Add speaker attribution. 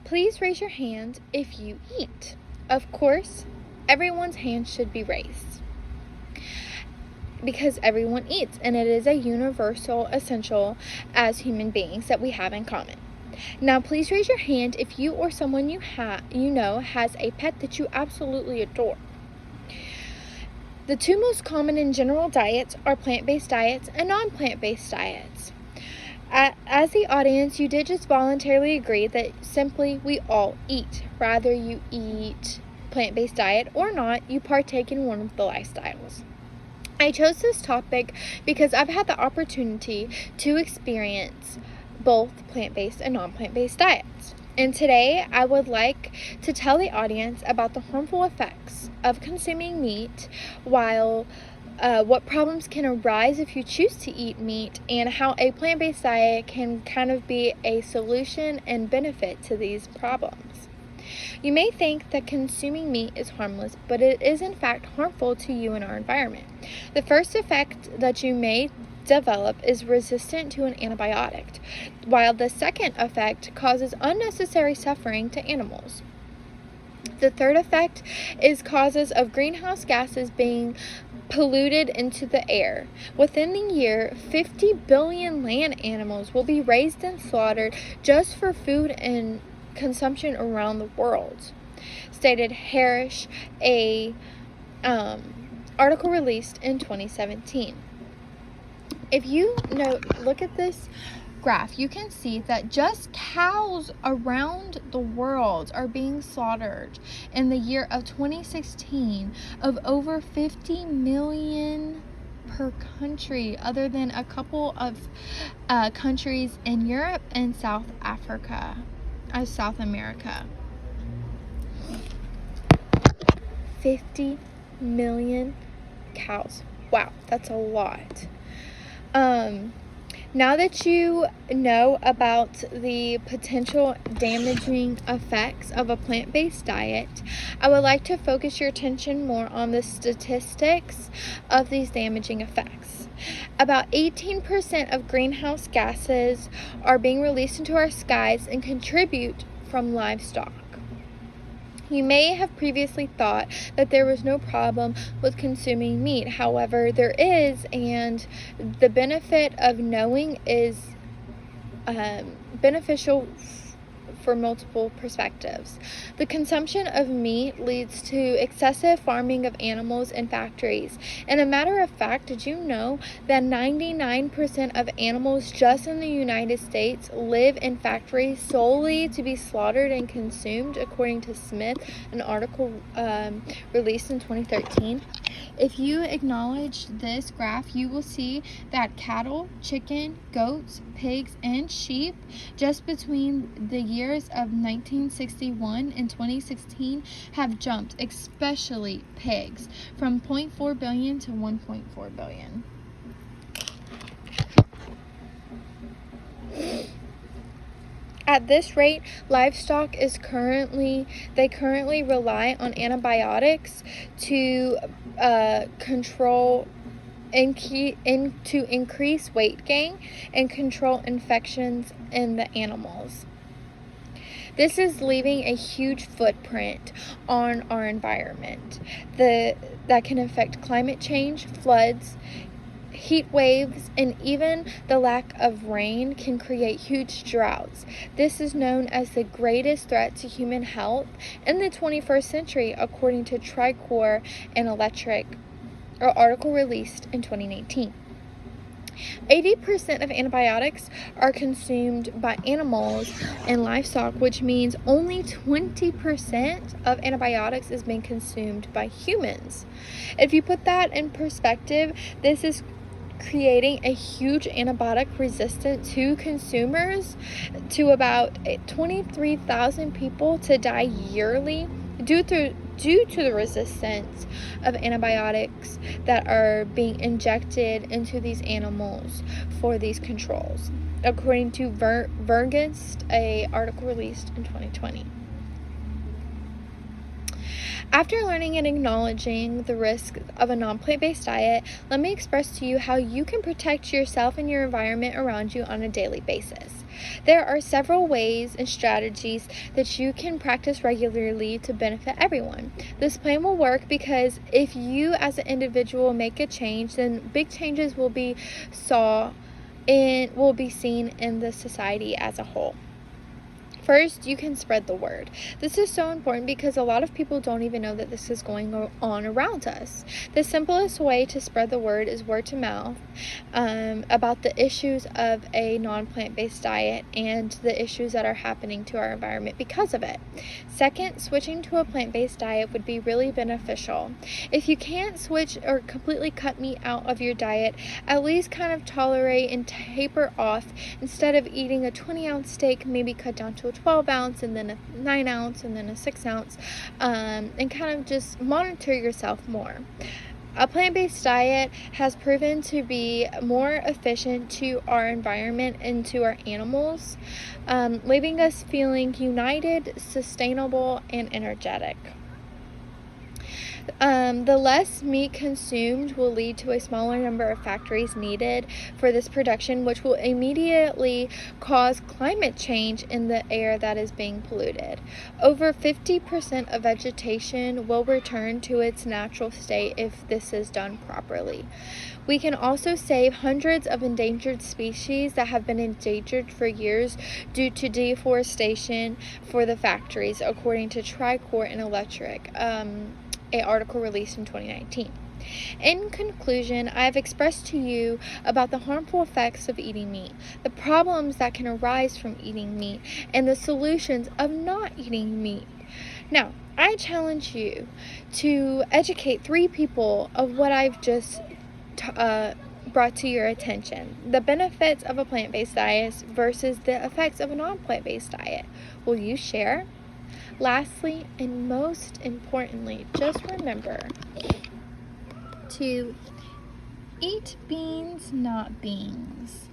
Speaker 1: Please raise your hand if you eat. Of course, everyone's hand should be raised because everyone eats, and it is a universal essential as human beings that we have in common. Now, please raise your hand if you or someone you know has a pet that you absolutely adore. The two most common in general diets are plant-based diets and non-plant-based diets. As the audience, you did just voluntarily agree that simply we all eat. Rather you eat plant-based diet or not, you partake in one of the lifestyles. I chose this topic because I've had the opportunity to experience both plant-based and non-plant-based diets. And today I would like to tell the audience about the harmful effects of consuming meat, while what problems can arise if you choose to eat meat, and how a plant-based diet can kind of be a solution and benefit to these problems. You may think that consuming meat is harmless, but it is in fact harmful to you and our environment. The first effect that you may develop is resistant to an antibiotic, while the second effect causes unnecessary suffering to animals. The third effect is causes of greenhouse gases being polluted into the air. Within the year, 50 billion land animals will be raised and slaughtered just for food and consumption around the world, stated Harris, a article released in 2017. If you look at this graph, you can see that just cows around the world are being slaughtered in the year of 2016 of over 50 million per country, other than a couple of countries in Europe and South America. 50 million cows. Wow, that's a lot. Now that you know about the potential damaging effects of a plant-based diet, I would like to focus your attention more on the statistics of these damaging effects. About 18% of greenhouse gases are being released into our skies and contribute from livestock. You may have previously thought that there was no problem with consuming meat. However, there is, and the benefit of knowing is beneficial for multiple perspectives. The consumption of meat leads to excessive farming of animals in factories. And a matter of fact, did you know that 99% of animals just in the United States live in factories solely to be slaughtered and consumed, according to Smith, an article released in 2013? If you acknowledge this graph, you will see that cattle, chicken, goats, pigs, and sheep, just between the years of 1961 and 2016, have jumped, especially pigs, from 0.4 billion to 1.4 billion. At this rate, livestock currently rely on antibiotics to increase weight gain and control infections in the animals. This is leaving a huge footprint on our environment that can affect climate change, floods, heat waves, and even the lack of rain can create huge droughts. This is known as the greatest threat to human health in the 21st century, according to Tricor and Electric, or article released in 2019. 80% of antibiotics are consumed by animals and livestock, which means only 20% of antibiotics is being consumed by humans. If you put that in perspective, this is creating a huge antibiotic resistance to consumers, to about 23,000 people to die yearly due to the resistance of antibiotics that are being injected into these animals for these controls, according to Vergist, a article released in 2020. After learning and acknowledging the risks of a non-plant-based diet, let me express to you how you can protect yourself and your environment around you on a daily basis. There are several ways and strategies that you can practice regularly to benefit everyone. This plan will work because if you as an individual make a change, then big changes will be seen in the society as a whole. First, you can spread the word. This is so important because a lot of people don't even know that this is going on around us. The simplest way to spread the word is word to mouth about the issues of a non-plant-based diet and the issues that are happening to our environment because of it. Second, switching to a plant-based diet would be really beneficial. If you can't switch or completely cut meat out of your diet, at least kind of tolerate and taper off. Instead of eating a 20-ounce steak, maybe cut down to a 12-ounce and then a 9-ounce and then a 6-ounce, and kind of just monitor yourself more. A plant-based diet has proven to be more efficient to our environment and to our animals, leaving us feeling united, sustainable, and energetic. The less meat consumed will lead to a smaller number of factories needed for this production, which will immediately cause climate change in the air that is being polluted. Over 50% of vegetation will return to its natural state if this is done properly. We can also save hundreds of endangered species that have been endangered for years due to deforestation for the factories, according to Tricor and Electric, an article released in 2019. In conclusion, I have expressed to you about the harmful effects of eating meat, the problems that can arise from eating meat, and the solutions of not eating meat. Now, I challenge you to educate 3 people of what I've just brought to your attention. The benefits of a plant-based diet versus the effects of a non-plant-based diet. Will you share? Lastly, and most importantly, just remember to eat beans, not beans.